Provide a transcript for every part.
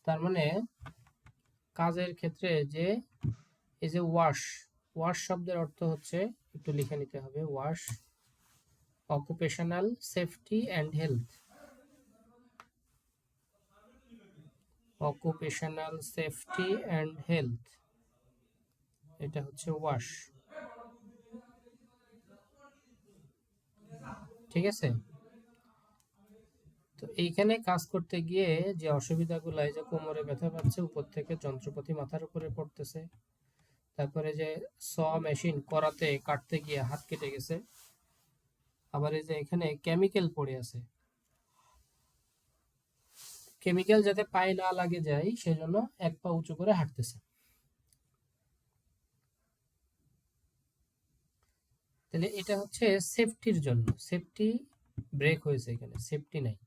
তার মানে কাজের ক্ষেত্রে যে এই যে ওয়াশ, ওয়াশ শব্দের অর্থ হচ্ছে, একটু লিখে নিতে হবে, wash occupational safety and health. Occupational safety and health, এটা হচ্ছে ওয়াশ। ঠিক আছে? তো এইখানে কাজ করতে গিয়ে যে অসুবিধাগুলো, এই যে কোমরে ব্যথা পাচ্ছে, উপর থেকে যন্ত্রপাতি মাথার উপরে পড়তেছে, তারপরে যে স মেশিন করাতে কাটতে গিয়ে হাত কেটে গেছে, আবার এই যে এখানে কেমিক্যাল পড়ে আছে, কেমিক্যাল যাতে পায়ে না লাগে যায় সেজন্য এক পা উঁচু করে হাঁটতেছে। তাহলে এটা হচ্ছে সেফটির জন্য, সেফটি ব্রেক হয়েছে, এখানে সেফটি নাই।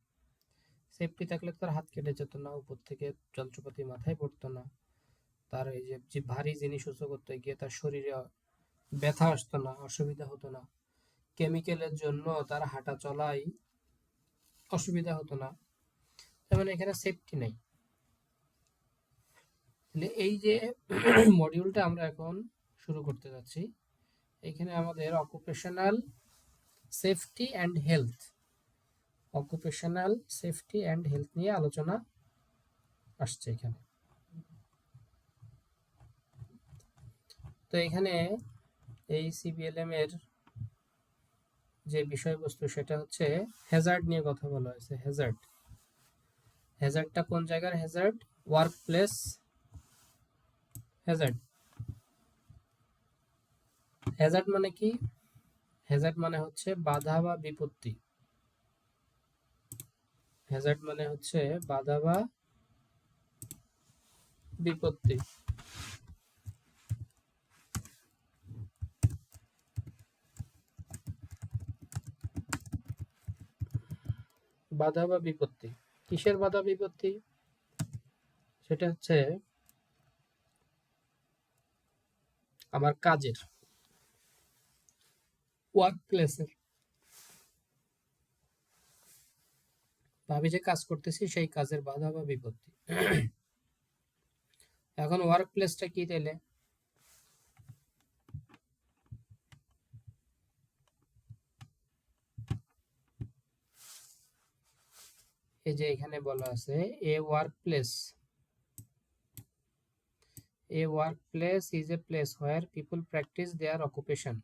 সেফটি থাকলে তার হাত কেটে যেত না, উপর থেকে যন্ত্রপাতি মাথায় পড়তো না, তার এই যে ভারী জিনিস উঁচু করতে গিয়ে তার শরীরে ব্যথা আসতো না, অসুবিধা হতো না, কেমিক্যালের জন্য তার হাঁটা চলাই অসুবিধা হতো না। তার মানে এখানে সেফটি নেই। তাহলে এই যে মডিউলটা আমরা এখন শুরু করতে যাচ্ছি, এখানে আমাদের occupational safety and health, occupational safety and health নিয়ে আলোচনা আসছে এখানে। তো এখানে এই সিবিএলএম এর যে বিষয়বস্তু সেটা হচ্ছে হ্যাজার্ড নিয়ে কথা বলা হয়েছে। হ্যাজার্ড, হ্যাজার্ডটা কোন জায়গার Hazard? Work place Hazard. Hazard মানে কি? হ্যাজার্ড মানে হচ্ছে বাধা বা বিপত্তি। হ্যাজার্ড মানে হচ্ছে বাধা বা বিপত্তি। বাধা বা বিপত্তি, কিসের বাধা বিপত্তি? সেটা হচ্ছে আমার কাজের, ওয়ার্ক প্লেসের, ভাবি যে কাজ করতেছি সেই কাজের বাধা বা বিপত্তি। এখন ওয়ার্ক প্লেসটা কি তাইলে? এই যে এখানে বলা আছে a workplace, a workplace is a place where people practise their occupation.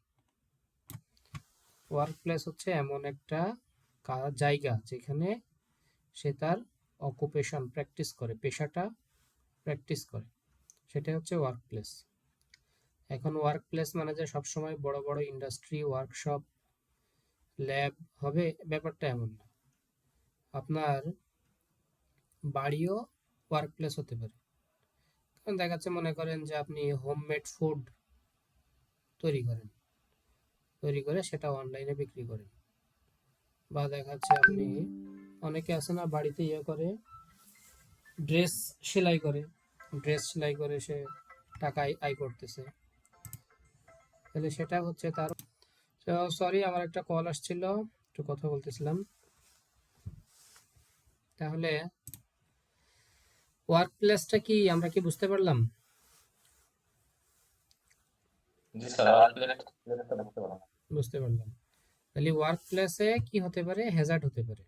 Workplace হচ্ছে এমন একটা জায়গা যেখানে সে তার অকুপেশন প্র্যাকটিস করে, পেশাটা প্র্যাকটিস করে, সেটা হচ্ছে ওয়ার্ক প্লেস। এখন ওয়ার্ক প্লেস মানে যে সবসময় বড় বড় ইন্ডাস্ট্রি, ওয়ার্কশপ, ল্যাব হবে, ব্যাপারটা এমন না। আপনার বাড়িও ওয়ার্ক প্লেস হতে পারে। কারণ দেখা যাচ্ছে, মনে করেন যে আপনি হোমমেড ফুড তৈরি করেন, তৈরি করে সেটা অনলাইনে বিক্রি করেন, বা দেখা যাচ্ছে আপনি, অনেকে আছে না বাড়িতে ইয়ে করে, ড্রেস সেলাই করে, ড্রেস সেলাই করে সে টাকা আয় করতেছে, তাহলে সেটা হচ্ছে তার। সরি, আমার একটা কল আসছিল, একটু কথা বলতেছিলাম। তাহলে ওয়ার্ক প্লেসটা কি আমরা কি বুঝতে পারলাম? জি স্যার, ওয়ার্ক প্লেসটা দেখতে পারেন। বুঝতে পারলাম। তাহলে ওয়ার্ক প্লেসে কি হতে পারে? হ্যাজার্ড হতে পারে,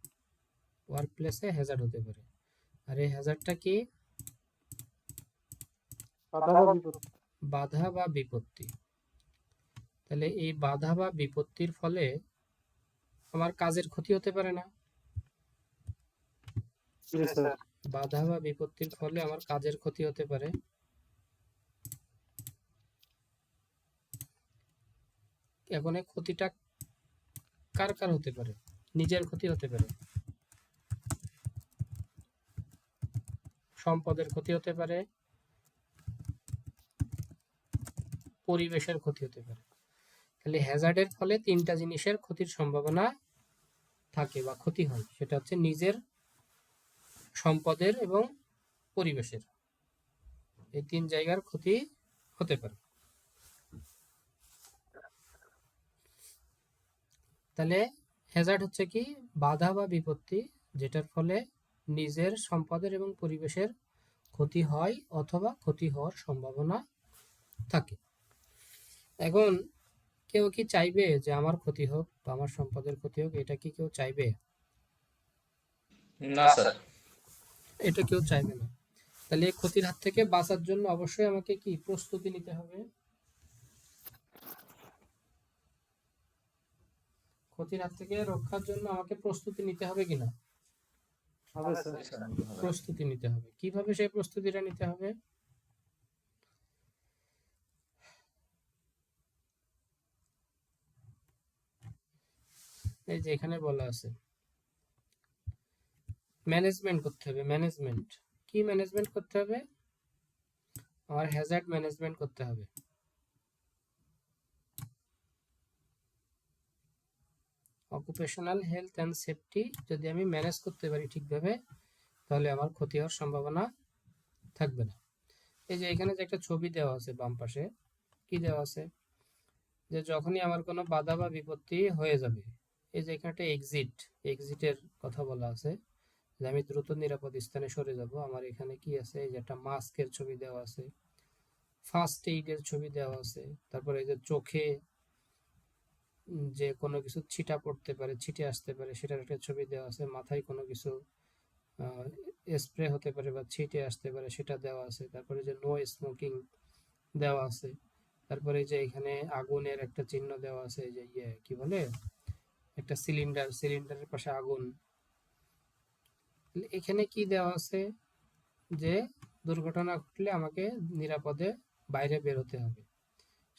ওয়ার্ক প্লেসে হ্যাজার্ড হতে পারে। আর এই হ্যাজার্ডটা কি? বাধা বা বিপত্তি। তাহলে এই বাধা বা বিপত্তির ফলে আমার কাজের ক্ষতি হতে পারে না? বাধা বা বিপত্তির ফলে আমার কাজের ক্ষতি হতে পারে। এখন এই ক্ষতিটা কার কার হতে পারে? নিজের ক্ষতি হতে পারে, সম্পদের ক্ষতি হতে পারে, পরিবেশের ক্ষতি হতে পারে। তাহলে হ্যাজার্ডের ফলে তিনটা জিনিসের ক্ষতির সম্ভাবনা থাকে বা ক্ষতি হয়, সেটা হচ্ছে নিজের, সম্পদের এবং পরিবেশের, এই তিন জায়গার ক্ষতি হতে পারে। তাহলে হ্যাজার্ড হচ্ছে কি? বাধা বা বিপত্তি, যেটার ফলে নিজের, সম্পদের এবং পরিবেশের ক্ষতি হয় অথবা ক্ষতি হওয়ার সম্ভাবনা থাকে। এখন কেউ কি চাইবে যে আমার ক্ষতি হোক বা আমার সম্পদের ক্ষতি হোক? এটা কি কেউ চাইবে? না স্যার। এটা কেউ চাইবে না। তাহলে এই ক্ষতির হাত থেকে বাঁচার জন্য অবশ্যই আমাকে কি প্রস্তুতি নিতে হবে? ক্ষতির হাত থেকে রক্ষার জন্য আমাকে প্রস্তুতি নিতে হবে কিনা? হবে স্যার। জি স্যার, নিতে হবে। প্রস্তুতি নিতে হবে। কিভাবে সেই প্রস্তুতিটা নিতে হবে? এই যে এখানে বলা আছে ম্যানেজমেন্ট করতে হবে। ম্যানেজমেন্ট কি ম্যানেজমেন্ট করতে হবে? আমার হ্যাজার্ড ম্যানেজমেন্ট করতে হবে। অকুপেশনাল হেলথ অ্যান্ড সেফটি যদি আমি ম্যানেজ করতে পারি ঠিকভাবে, তাহলে আমার ক্ষতি হওয়ার সম্ভাবনা থাকবে না। এই যে এখানে যে একটা ছবি দেওয়া আছে বাম পাশে, কি দেওয়া আছে? যে যখনই আমার কোনো বাধা বা বিপত্তি হয়ে যাবে, এই যে এখানে একটা এক্সিটের কথা বলা আছে, যে আমি দ্রুত নিরাপদ স্থানে সরে যাব। আমার এখানে কি আছে? এই যে একটা মাস্কের ছবি দেওয়া আছে, ফার্স্ট এইডের ছবি দেওয়া আছে, তারপরে এই যে চোখে যে কোনো কিছু ছিটা পড়তে পারে, ছিটে আসতে পারে, সেটার একটা ছবি দেওয়া আছে, মাথায় কোনো কিছু স্প্রে হতে পারে বা ছিটে আসতে পারে, সেটা দেওয়া আছে। তারপরে যে নো স্মোকিং দেওয়া আছে। তারপরে যে এখানে আগুনের একটা চিহ্ন দেওয়া আছে, যে কি বলে, একটা সিলিন্ডারের পাশে আগুন। এখানে কি দেওয়া আছে? যে দুর্ঘটনা ঘটলে আমাকে নিরাপদে বাইরে বের হতে হবে,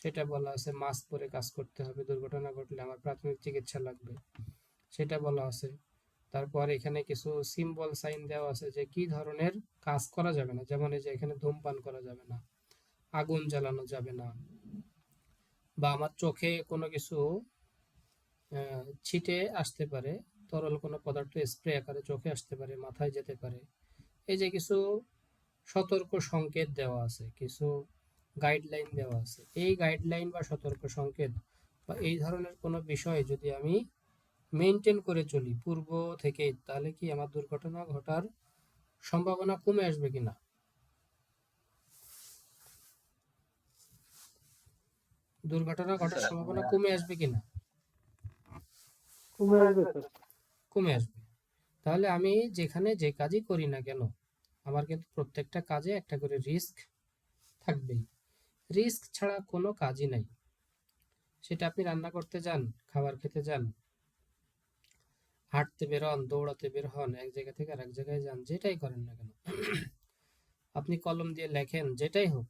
সেটা বলা আছে। মাস্ক পরে কাজ করতে হবে, দুর্ঘটনা ঘটলে আমার প্রাথমিক চিকিৎসা লাগবে, সেটা বলা আছে। তারপর এখানে কিছু সিম্বল সাইন দেওয়া আছে যে কি ধরনের কাজ করা যাবে না, যেমন এই যে এখানে ধূমপান করা যাবে না, আগুন জ্বালানো যাবে না, বা আমার চোখে কোনো কিছু ছিটে আসতে পারে, তরল কোনো পদার্থ স্প্রে আকারে চোখে আসতে পারে, মাথায় যেতে পারে। এই যে কিছু সতর্ক সংকেত দেওয়া আছে, কিছু গাইডলাইন দেওয়া আছে। এই গাইডলাইন বা সতর্ক সংকেত বা এই ধরনের কোনো বিষয় যদি আমি মেনটেন করে চলি পূর্ব থেকে, তাহলে কি আমার দুর্ঘটনা ঘটার সম্ভাবনা কমে আসবে কিনা? দুর্ঘটনা জি ঘটার স্যার। সম্ভাবনা কমে আসবে কিনা? কমে আসবে স্যার। কমে আসবে। তাহলে আমি যেখানে যে কাজই করি না কেন, আমার কিন্তু প্রত্যেকটা কাজে একটা করে রিস্ক থাকবেই। রিস্ক ছাড়া কোনো কাজই নাই। সেটা আপনি রান্না করতে যান, খাবার খেতে যান, হাঁটতে বের হন, দৌড়াতে বের হন, এক জায়গা থেকে আরেক জায়গায় যান, যেটাই করেন না কেন, আপনি কলম দিয়ে লেখেন, যেটাই হোক,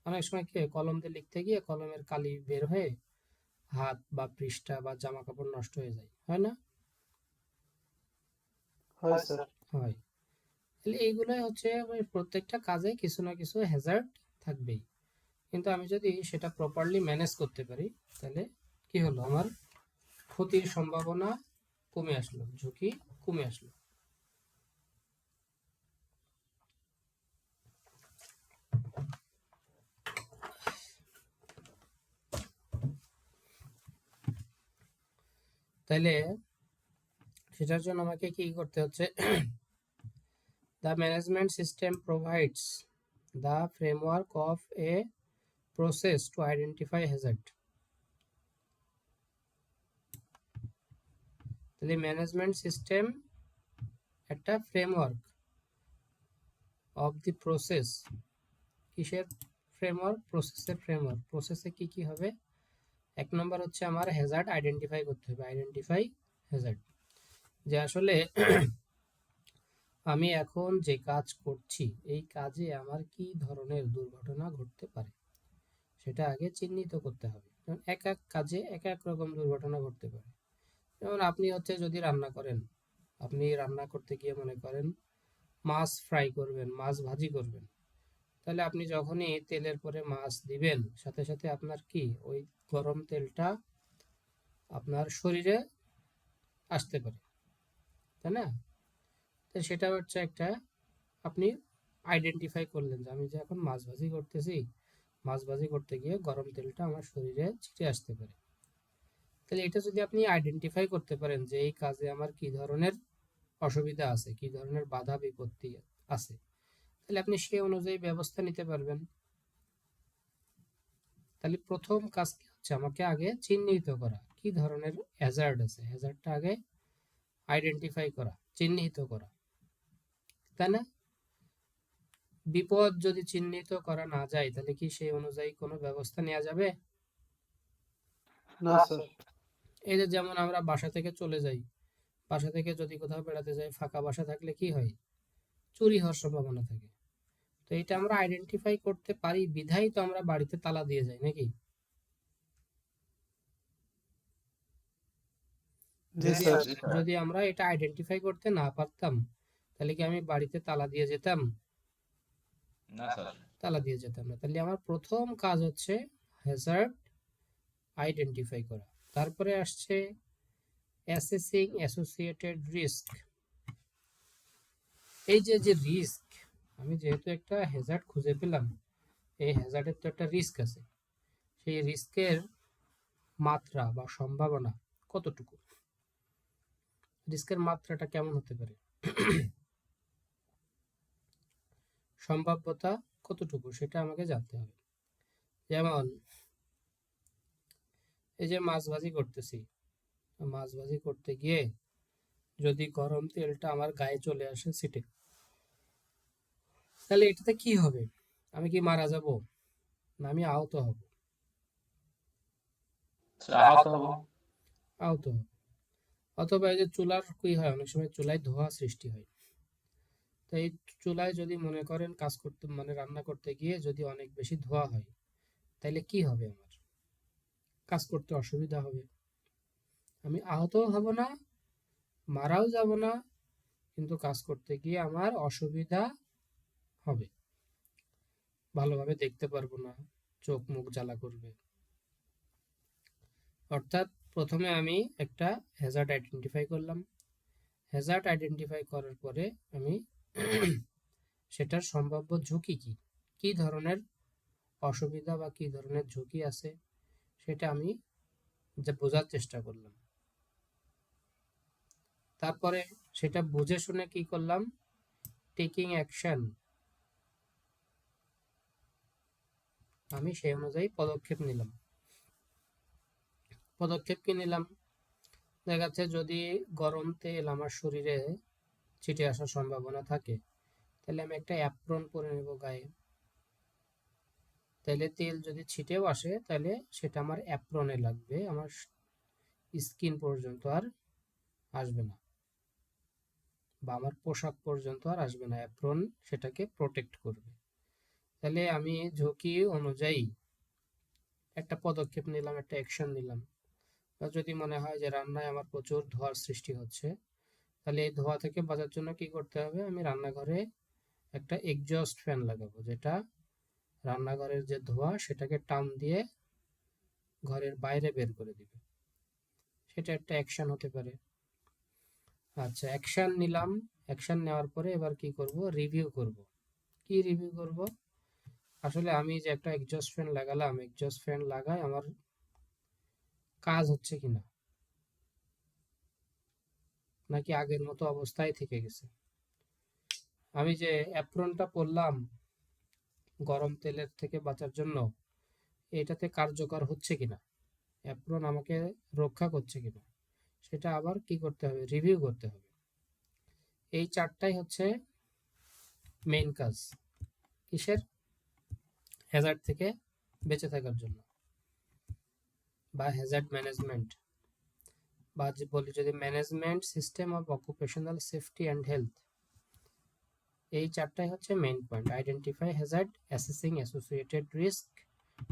অনেক সময় কি হয়, কলম দিয়ে লিখতে গিয়ে কলমের কালি বের হয়ে হাত বা পৃষ্ঠা বা জামা কাপড় নষ্ট হয়ে যায়, হয় না? হয় স্যার। হয়। তাহলে এইগুলোই হচ্ছে, ওই প্রত্যেকটা কাজে কিছু না কিছু হ্যাজার্ড থাকবেই। কিন্তু আমি যদি সেটা প্রপারলি ম্যানেজ করতে পারি, তাহলে কি হলো, আমার ক্ষতির সম্ভাবনা কমে আসলো, ঝুঁকি কমে আসলো। তাহলে সেটার জন্য আমাকে কি করতে হচ্ছে? The management system provides the framework of a process to identify hazard. তাহলে ম্যানেজমেন্ট সিস্টেম একটা ফ্রেমওয়ার্ক অফ দি প্রসেস। কিসের ফ্রেমওয়ার্ক? প্রসেসের ফ্রেমওয়ার্ক। প্রসেসে কি কি হবে? এক নম্বর হচ্ছে আমার হ্যাজার্ড আইডেন্টিফাই করতে হবে, আইডেন্টিফাই হ্যাজার্ড, যে আসলে আমি এখন যে কাজ করছি এই কাজে আমার কি ধরনের দুর্ঘটনা ঘটতে পারে, সেটা আগে চিহ্নিত করতে হবে। যেমন এক এক কাজে এক এক রকম দুর্ঘটনা ঘটতে পারে। যেমন আপনি হচ্ছে যদি রান্না করেন, আপনি রান্না করতে গিয়ে মনে করেন মাছ ফ্রাই করবেন, মাছ ভাজি করবেন, তাহলে আপনি যখনই তেলের পরে মাছ দিবেন, সাথে সাথে আপনার কি ওই গরম তেলটা আপনার শরীরে আসতে পারে, তাই না? তো সেটা হচ্ছে একটা, আপনি আইডেন্টিফাই করলেন যে আমি যে এখন মাছ ভাজি করতেছি, মাছ ভাজি করতে গিয়ে গরম তেলটা আমার শরীরে ছিটে আসতে পারে। তাহলে এটা যদি আপনি আইডেন্টিফাই করতে পারেন যে এই কাজে আমার কি ধরনের অসুবিধা আছে, কি ধরনের বাধা বিপত্তি আছে, তাহলে আপনি সেই অনুযায়ী ব্যবস্থা নিতে পারবেন। তাহলে প্রথম কাজ কি হচ্ছে, আমাকে আগে চিহ্নিত করা কি ধরনের হ্যাজার্ড আছে, হ্যাজার্ডটা আগে আইডেন্টিফাই করা, চিহ্নিত করা, তাই না? বিপদ যদি চিহ্নিত করা না যায় তাহলে কি সেই অনুযায়ী কোনো ব্যবস্থা নেওয়া যাবে? না স্যার। এই যে যেমন আমরা বাসা থেকে চলে যাই, বাসা থেকে যদি কোথাও বেড়াতে যাই, ফাঁকা বাসা থাকলে কি হয়, চুরি হওয়ার সম্ভাবনা থাকে। তো এটা আমরা আইডেন্টিফাই করতে পারি বিধাই তো আমরা বাড়িতে তালা দিয়ে যাই, নাকি? জি যদি স্যার। জি স্যার। যদি আমরা এটা আইডেন্টিফাই করতে না পারতাম তাহলে কি আমি বাড়িতে তালা দিয়ে যেতাম? না স্যার। তালা দিয়ে যেতাম না। তাহলে আমার প্রথম কাজ হচ্ছে হ্যাজার্ড আইডেন্টিফাই করা। তারপরে আসছে অ্যাসেসিং অ্যাসোসিয়েটেড রিস্ক। এই যে যে রিস্ক, আমি যেহেতু একটা হ্যাজার্ড খুঁজে পেলাম, এই হ্যাজার্ডের তো একটা রিস্ক আছে, সেই রিস্কের মাত্রা বা সম্ভাবনা কতটুকু, রিস্কের মাত্রাটা কেমন হতে পারে, সম্ভাব্যতা কতটুকু, সেটা আমাকে জানতে হবে। যেমন এই যে মাছ ভাজি করতেছি, মাছ ভাজি করতে গিয়ে যদি গরম তেলটা আমার গায়ে চলে আসে ছিটে, তাহলে এটাতে কি হবে? আমি কি মারা যাব, না আমি আহত হব? স্যার আহত হব। আহত হব। অথবা এই যে চুলার কি হয়, অনেক সময় চুলায় ধোঁয়া সৃষ্টি হয়। তো এই চুলায় যদি মনে করেন কাজ করতে মানে রান্না করতে গিয়ে যদি অনেক বেশি ধোঁয়া হয়, তাহলে কি হবে, আমার কাজ করতে অসুবিধা হবে। আমি আহতও হব না, মারাও যাব না, কিন্তু কাজ করতে গিয়ে আমার অসুবিধা হবে, ভালোভাবে দেখতে পারবো না, চোখ মুখ জ্বালা করবে। অর্থাৎ প্রথমে আমি একটা হ্যাজার্ড আইডেন্টিফাই করলাম, হ্যাজার্ড আইডেন্টিফাই করার পরে আমি সেটার সম্ভাব্য ঝুঁকি কি, কি ধরনের অসুবিধা বা কি ধরনের ঝুঁকি আছে, সেটা আমি যে বোঝার চেষ্টা করলাম। তারপরে সেটা বুঝে শুনে কি করলাম, টেকিং অ্যাকশন, আমি সেই অনুযায়ী পদক্ষেপ নিলাম। পদক্ষেপ কি নিলাম, দেখা যাচ্ছে যদি গরম তেল আমার শরীরে ছিটে আসার সম্ভাবনা থাকে, তাহলে আমি একটা অ্যাপ্রন পরে নেব গায়ে। তাহলে তেল যদি ছিটেও আসে তাহলে সেটা আমার অ্যাপ্রনে লাগবে, আমার স্কিন পর্যন্ত আর আসবে না, বা আমার পোশাক পর্যন্ত আর আসবে না, অ্যাপ্রন সেটাকে প্রোটেক্ট করবে। তাহলে আমি ঝুঁকি অনুযায়ী একটা পদক্ষেপ নিলাম, একটা অ্যাকশন নিলাম। বা যদি মনে হয় যে রান্নায় আমার প্রচুর ধোঁয়ার সৃষ্টি হচ্ছে, তাহলে এই ধোঁয়া থেকে বাঁচার জন্য কি করতে হবে, আমি রান্নাঘরে একটা এক্সজস্ট ফ্যান লাগাবো, যেটা রান্নাঘরের যে ধোঁয়া সেটাকে টান দিয়ে ঘরের বাইরে বের করে দিবে। সেটা একটা অ্যাকশন হতে পারে। আচ্ছা, অ্যাকশন নিলাম, অ্যাকশন নেওয়ার পরে এবার কি করব, রিভিউ করব। কি রিভিউ করব, আসলে আমি যে একটা এক্সজস্ট ফ্যান লাগালাম, এক্সজস্ট ফ্যান লাগায় আমার কাজ হচ্ছে কিনা, নাকি আগের মতো অবস্থায় থেকে গেছে। আমি যে অ্যাপ্রনটা পরলাম গরম তেলের থেকে বাঁচার জন্য, এটাতে কার্যকর হচ্ছে কিনা, অ্যাপ্রন আমাকে রক্ষা করছে কিনা, সেটা আবার কি করতে হবে, রিভিউ করতে হবে। এই চারটাই হচ্ছে মেইন কাজ, কিসের, হ্যাজার্ড থেকে বেঁচে থাকার জন্য, বা হ্যাজার্ড ম্যানেজমেন্ট, বা বলি যদি management system of occupational safety and health. এই চারটাই হচ্ছে main point: identify Hazard, assessing associated risk,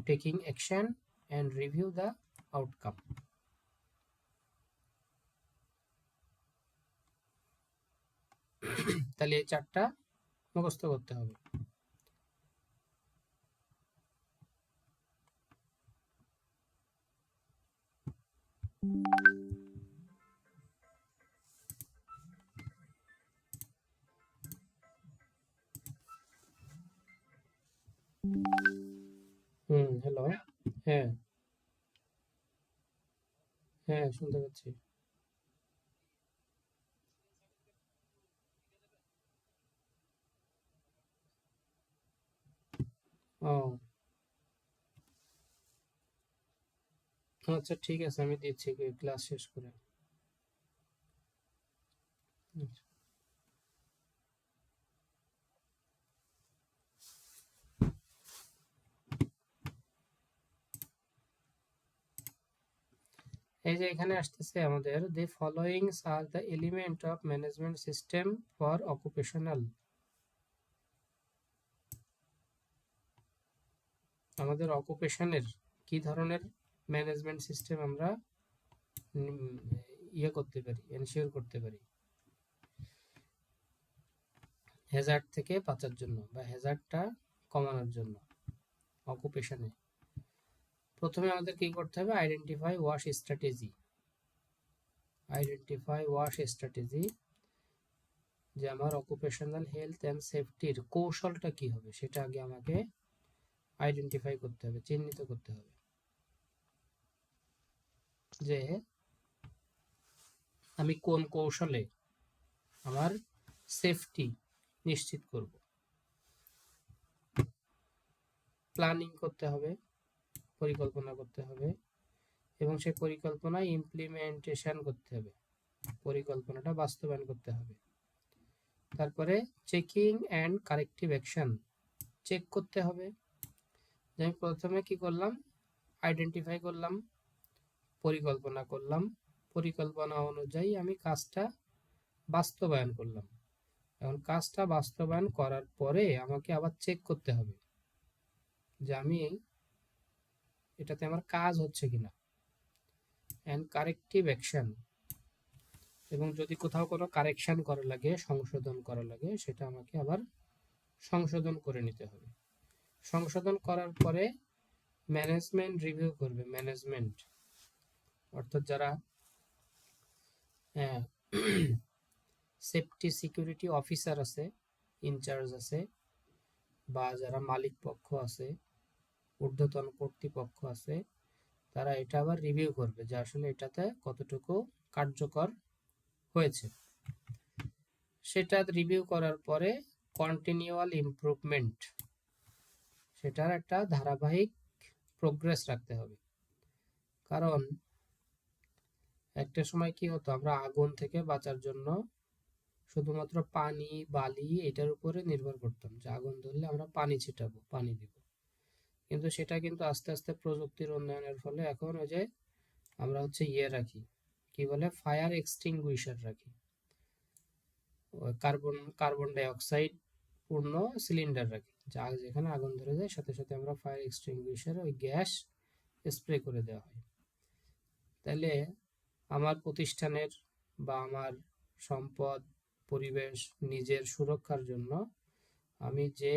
taking action and review the outcome. তাহলে এই চারটা মুখস্থ করতে হবে। হ্যালো। হ্যাঁ, হ্যাঁ শুনতে পাচ্ছি। ও আচ্ছা, ঠিক আছে, আমি দিচ্ছি ক্লাস শেষ করে। আচ্ছা। এই যে এখানে আসতেছে আমাদের, the followings are the element of management system for occupational। আমাদের অকুপেশনের কি ধরনের ম্যানেজমেন্ট সিস্টেম আমরা ইয়ে করতে পারি, এনশিওর করতে পারি হ্যাজার্ড থেকে বাঁচার জন্য বা হ্যাজার্ডটা কমানোর জন্য অকুপেশনে। প্রথমে আমাদের কি করতে হবে, identify wash strategy. Identify wash strategy, যে আমার অকুপেশনাল হেলথ অ্যান্ড সেফটির কৌশলটা কি হবে সেটা আগে আমাকে আইডেন্টিফাই করতে হবে, চিহ্নিত করতে হবে, যে আমি কোন কৌশলে আমার সেফটি নিশ্চিত করব। প্ল্যানিং করতে হবে, পরিকল্পনা করতে হবে, এবং সেই পরিকল্পনা ইমপ্লিমেন্টেশন করতে হবে, পরিকল্পনাটা বাস্তবায়ন করতে হবে। তারপরে checking and corrective action, check করতে হবে। যে আমি প্রথমে কি করলাম, আইডেন্টিফাই করলাম, পরিকল্পনা করলাম, পরিকল্পনা অনুযায়ী আমি কাজটা বাস্তবায়ন করলাম। এখন কাজটা বাস্তবায়ন করার পরে আমাকে আবার চেক করতে হবে যে আমি এটাতে আমার কাজ হচ্ছে কিনা, অ্যান্ড কারেক্টিভ অ্যাকশন, এবং যদি কোথাও কোনো কারেকশন করা লাগে, সংশোধন করা লাগে, সেটা আমাকে আবার সংশোধন করে নিতে হবে। সংশোধন করার পরে ম্যানেজমেন্ট রিভিউ করবে। ম্যানেজমেন্ট অর্থাৎ যারা সেফটি সিকিউরিটি অফিসার আছে, ইনচার্জ আছে, বা যারা মালিক পক্ষ আছে, ঊর্ধ্বতন কর্তৃপক্ষ আছে, তারা এটা আবার রিভিউ করবে যে আসলে এটাতে কতটুকু কার্যকর হয়েছে। সেটা রিভিউ করার পরে কন্টিনিউয়াল ইমপ্রুভমেন্ট, সেটার একটা ধারাবাহিক প্রোগ্রেস রাখতে হবে। কারণ একটা সময় কি হতো, আমরা আগুন থেকে বাঁচার জন্য শুধুমাত্র পানি, বালি এটার উপরে নির্ভর করতাম, যে আগুন ধরলে আমরা পানি ছিটাবো, পানি দিব। কিন্তু সেটা কিন্তু আস্তে আস্তে প্রযুক্তির উন্নয়নের ফলে এখন ওই যে আমরা হচ্ছে ইয়ে রাখি, কি বলে, ফায়ার এক্সটিংগুইশার রাখি, কার্বন কার্বন ডাই অক্সাইড পূর্ণ সিলিন্ডার রাখি, যা যেখানে আগুন ধরে যায় সাথে সাথে আমরা ফায়ার এক্সটিংগুইশারে ওই গ্যাস স্প্রে করে দেওয়া হয়। তাহলে আমার প্রতিষ্ঠানের বা আমার সম্পদ, পরিবেশ, নিজের সুরক্ষার জন্য আমি যে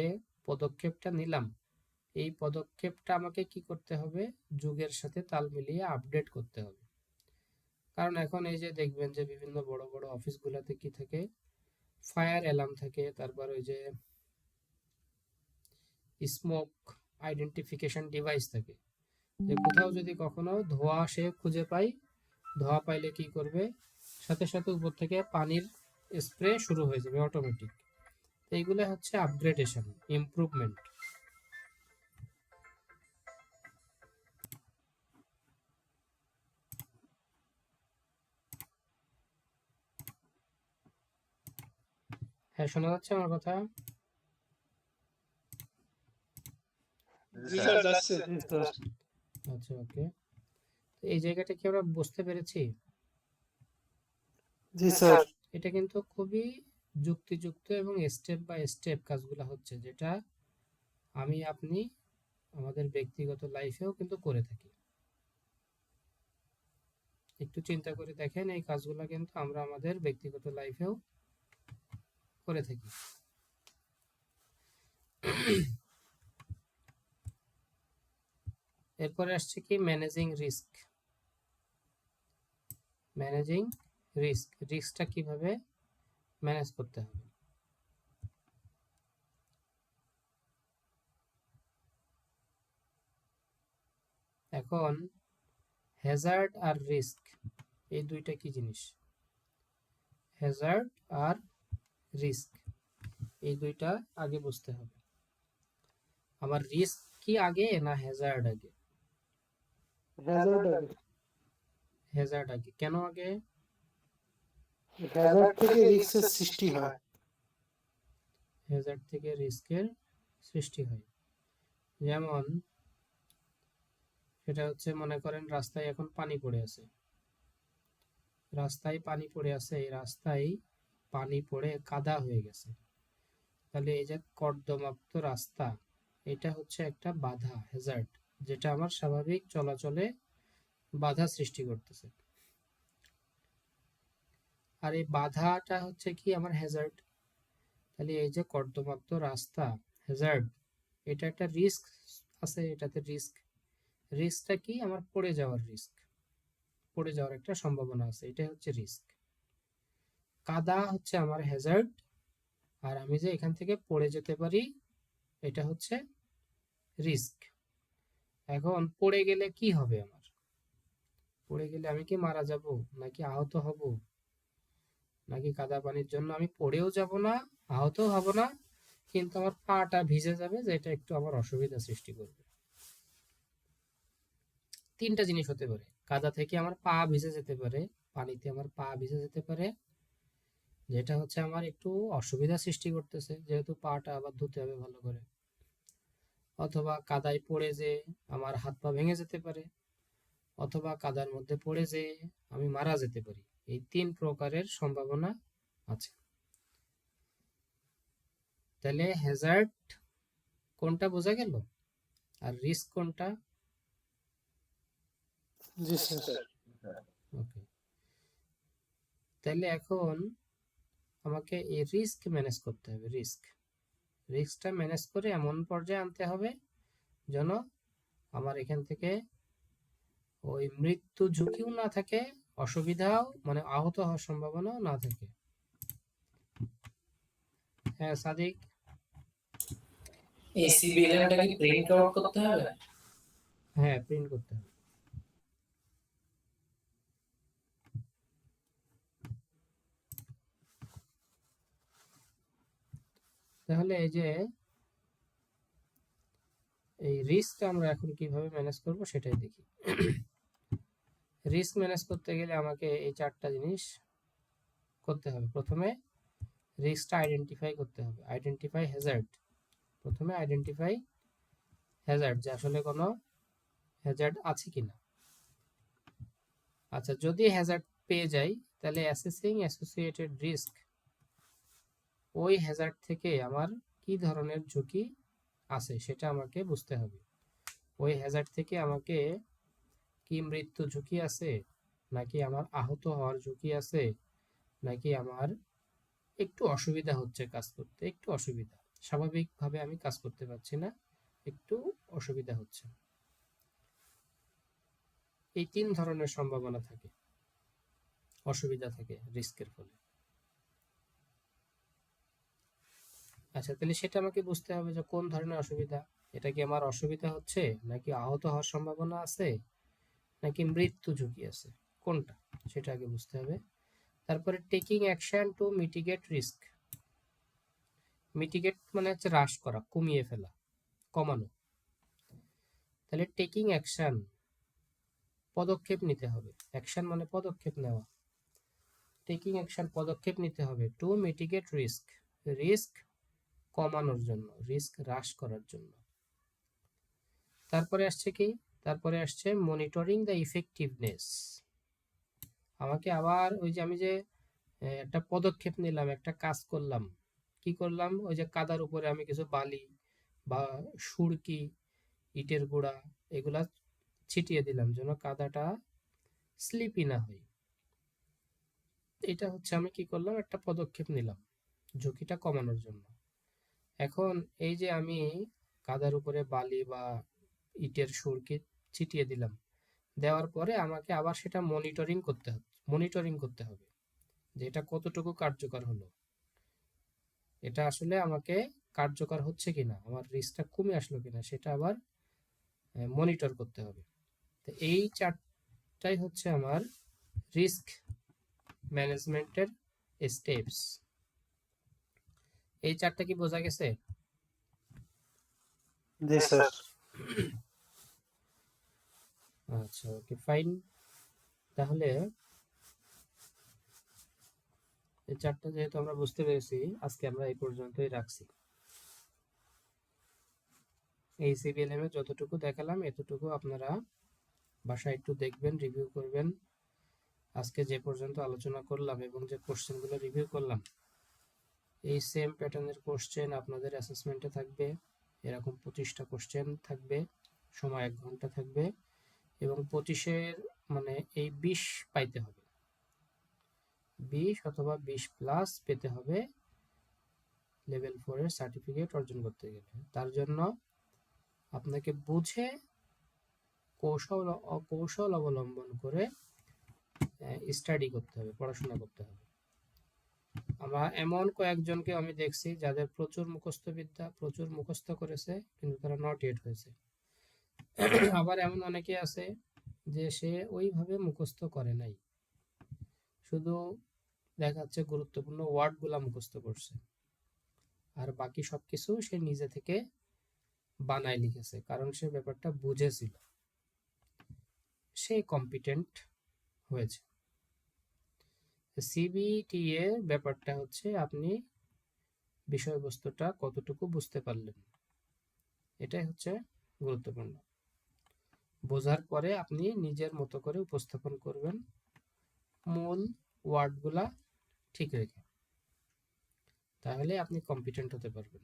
পদক্ষেপটা নিলাম, এই পদক্ষেপটা আমাকে কি করতে হবে, যুগের সাথে তাল মিলিয়ে আপডেট করতে হবে। কারণ এখন এই যে দেখবেন যে বিভিন্ন বড় বড় অফিসগুলোতে কি থাকে, ফায়ার অ্যালার্ম থাকে, তারপর ওই যে স্মোক আইডেন্টিফিকেশন ডিভাইস থাকে, যে কোথাও যদি কখনো ধোঁয়া সে খুঁজে পাই, ধোঁয়া পাইলে কি করবে, সাথে সাথে উপর থেকে পানির স্প্রে শুরু হয়ে যাবে অটোমেটিক। এইগুলো হচ্ছে আপগ্রেডেশন, ইমপ্রুভমেন্ট। হ্যাঁ, শোনা যাচ্ছে আমার কথা? জি স্যার। যাচ্ছে। আচ্ছা, ওকে। এই জায়গাটা কি আমরা বুঝতে পেরেছি? জি স্যার। এটা কিন্তু খুবই যুক্তিযুক্ত এবং স্টেপ বাই স্টেপ কাজগুলো হচ্ছে, যেটা আমি আপনি আমাদের ব্যক্তিগত লাইফেও কিন্তু করে থাকি। একটু চিন্তা করে দেখেন, এই কাজগুলো কিন্তু আমরা আমাদের ব্যক্তিগত লাইফেও করে থাকি। এরপরে আসছে কি, ম্যানেজিং রিস্ক। ম্যানেজিং রিস্ক, রিস্কটা কিভাবে ম্যানেজ করতে হবে। এখন হ্যাজার্ড আর রিস্ক, এই দুইটা কি জিনিস? হ্যাজার্ড আর রিস্ক, এই দুইটা আগে বুঝতে হবে। আমার রিস্ক কি আগে না হ্যাজার্ড আগে? হ্যাজার্ড আগে। হ্যাজার্ড আগে কেন আগে? হ্যাজার্ড থেকে রিস্কের সৃষ্টি হয়। হ্যাজার্ড থেকে রিস্কের সৃষ্টি হয়, যেমন সেটা হচ্ছে মনে করেন রাস্তায় এখন পানি পড়ে আছে, রাস্তায় পানি পড়ে আছে, এই রাস্তায় পানি পড়ে কাদা হয়ে গেছে, তাহলে এই যে কর্দমাক্ত রাস্তা, এটা হচ্ছে একটা বাধা, হ্যাজার্ড, যেটা আমার স্বাভাবিক চলাচলে বাধা সৃষ্টি করতেছে। আর এই বাধাটা হচ্ছে কি আমার হ্যাজার্ড। তাহলে এই যে কর্দমাক্ত রাস্তা হ্যাজার্ড, এটা একটা রিস্ক আছে, এটাতে রিস্কটা কি আমার পড়ে যাওয়ার রিস্ক, পড়ে যাওয়ার একটা সম্ভাবনা আছে, এটাই হচ্ছে রিস্ক। কাদা হচ্ছে আমার হ্যাজার্ড, আর আমি যে এখান থেকে পড়ে যেতে পারি এটা হচ্ছে রিস্ক। এখন পড়ে গেলে কি হবে আমার? পড়ে গেলে আমি কি মারা যাব, নাকি আহত হব, নাকি কাদা পানির জন্য আমি পড়েও যাব না, আহতও হব না, কিন্তু আমার পাটা ভিজে যাবে, যেটা একটু আমার অসুবিধা সৃষ্টি করবে। তিনটা জিনিস হতে পারে, কাদা থেকে আমার পা ভিজে যেতে পারে, পানিতে আমার পা ভিজে যেতে পারে, যেটা হচ্ছে আমার একটু অসুবিধা সৃষ্টি করতেছে, যেহেতু পাটা আবার ধুতে হবে ভালো করে, অথবা কাদায় পড়ে যে আমার হাত পা ভেঙে যেতে পারে, অথবা কাদার মধ্যে পড়ে যে আমি মারা যেতে পারি। এই তিন প্রকারের সম্ভাবনা আছে। তাহলে হ্যাজার্ড কোনটা বোঝা গেল, আর রিস্ক কোনটা? জি স্যার। ওকে, তাহলে এখন আমাকে এই রিস্ক ম্যানেজ করতে হবে। রিস্কটা ম্যানেজ করে এমন পর্যায়ে আনতে হবে যেন আমার এখান থেকে ওই মৃত্যু ঝুঁকিও না থাকে, অসুবিধাও মানে আহত হওয়ার সম্ভাবনাও না থাকে। হ্যাঁ সাদিক, এই সিবিএলএমটা কি প্রিন্ট আউট করতে হবে? হ্যাঁ প্রিন্ট করতে হবে। তাহলে এই যে এই রিস্কটা আমরা এখন কিভাবে ম্যানেজ করব সেটাই দেখি। রিস্ক ম্যানেজ করতে গেলে আমাকে এই চারটা জিনিস করতে হবে। প্রথমে রিস্কটা আইডেন্টিফাই করতে হবে, আইডেন্টিফাই হ্যাজার্ড। প্রথমে আইডেন্টিফাই হ্যাজার্ড, যে আসলে কোনো হ্যাজার্ড আছে কিনা। আচ্ছা, যদি হ্যাজার্ড পেয়ে যাই তাহলে অ্যাসেসিং অ্যাসোসিয়েটেড রিস্ক, ওই হ্যাজার্ড থেকে আমার কি ধরনের ঝুঁকি আছে সেটা আমাকে বুঝতে হবে। ওই হ্যাজার্ড থেকে আমাকে কি মৃত্যু ঝুঁকি আছে, নাকি আমার আহত হওয়ার ঝুঁকি আছে, নাকি আমার একটু অসুবিধা হচ্ছে কাজ করতে, একটু অসুবিধা, স্বাভাবিকভাবে আমি কাজ করতে পারছি না, একটু অসুবিধা হচ্ছে। এই তিন ধরনের সম্ভাবনা থাকে, অসুবিধা থাকে রিস্কের ফলে। আচ্ছা, তাহলে সেটা আমাকে বুঝতে হবে যে কোন ধরনের অসুবিধা। এটা কি আমার অসুবিধা হচ্ছে, নাকি আহত হওয়ার সম্ভাবনা আছে, নাকি মৃত্যু ঝুঁকি আছে, কোনটা সেটা আগে বুঝতে হবে। তারপরে taking action to mitigate risk. Mitigate মানে হচ্ছে হ্রাস করা, কমিয়ে ফেলা, কমানো। তাহলে টেকিং অ্যাকশন, পদক্ষেপ নিতে হবে। অ্যাকশন মানে পদক্ষেপ নেওয়া, টেকিং অ্যাকশন পদক্ষেপ নিতে হবে টু মিটিগেট রিস্ক, রিস্ক কমানোর জন্য, রিস্ক হ্রাস করার জন্য। তারপরে আসছে কি, তারপরে আসছে মনিটরিং দ্য ইফেক্টিভনেস। আমাকে আবার ওই যে আমি যে একটা পদক্ষেপ নিলাম, একটা কাজ করলাম, কি করলাম, ওই যে কাদার উপরে আমি কিছু বালি বা সুরকি, ইটের গুঁড়া এগুলা ছিটিয়ে দিলাম যেন কাদাটা স্লিপি না হয়। এটা হচ্ছে আমি কি করলাম, একটা পদক্ষেপ নিলাম ঝুঁকিটা কমানোর জন্য। এখন এই যে আমি কাদার উপরে বালি বা ইটের সুরকি ছিটিয়ে দিলাম, দেওয়ার পরে আমাকে আবার সেটা মনিটরিং করতে হবে যে এটা কতটুকু কার্যকর হলো, এটা আসলে আমাকে কার্যকর হচ্ছে কিনা, আমার রিস্কটা কমে আসলো কিনা, সেটা আবার মনিটর করতে হবে। তো এই চারটাই হচ্ছে আমার রিস্ক ম্যানেজমেন্টের স্টেপস। এই চারটা কি বোঝা গেছে? জি স্যার। আচ্ছা, ওকে, ফাইন। তাহলে এই চারটা যেহেতু আমরা বুঝতে পেরেছি, আজকে আমরা এই পর্যন্তই রাখছি। এই সিবিএলএম এ যতটুকু দেখালাম এতটুকু আপনারা বাসায় একটু দেখবেন, রিভিউ করবেন। আজকে যে পর্যন্ত আলোচনা করলাম এবং যে কোশ্চেনগুলো রিভিউ করলাম, এই সেম প্যাটার্নের কোশ্চেন আপনাদের অ্যাসেসমেন্টে থাকবে। এরকম 25টা কোশ্চেন থাকবে, সময় 1 ঘন্টা থাকবে, এবং 25-এর মানে এই 20 পাইতে হবে, 20 অথবা 20+ পেতে হবে লেভেল 4 এর সার্টিফিকেট অর্জন করতে গেলে। তার জন্য আপনাকে বুঝে কৌশল অবলম্বন করে স্টাডি করতে হবে, পড়াশোনা করতে হবে। আমরা এমন কয়েকজনকে আমি দেখছি যাদের প্রচুর মুখস্থ বিদ্যা, প্রচুর মুখস্থ করেছে, কিন্তু তারা নট ইয়েট হয়েছে। আবার এমন অনেকে আছে যে সে ওইভাবে মুখস্থ করে নাই, শুধু দেখা যাচ্ছে গুরুত্বপূর্ণ ওয়ার্ডগুলা মুখস্থ করছে, আর বাকি সবকিছু সে নিজে থেকে বানায় লিখেছে, কারণ সে ব্যাপারটা বুঝেছিল, সে কম্পিটেন্ট হয়েছে। সিবিটিএ ব্যাপারটা হচ্ছে আপনি বিষয়বস্তুটা কতটুকু বুঝতে পারলেন, এটাই হচ্ছে গুরুত্বপূর্ণ। বোঝার পরে আপনি নিজের মতো করে উপস্থাপন করবেন, মূল ওয়ার্ডগুলা ঠিক রেখে, তাহলে আপনি কম্পিটেন্ট হতে পারবেন।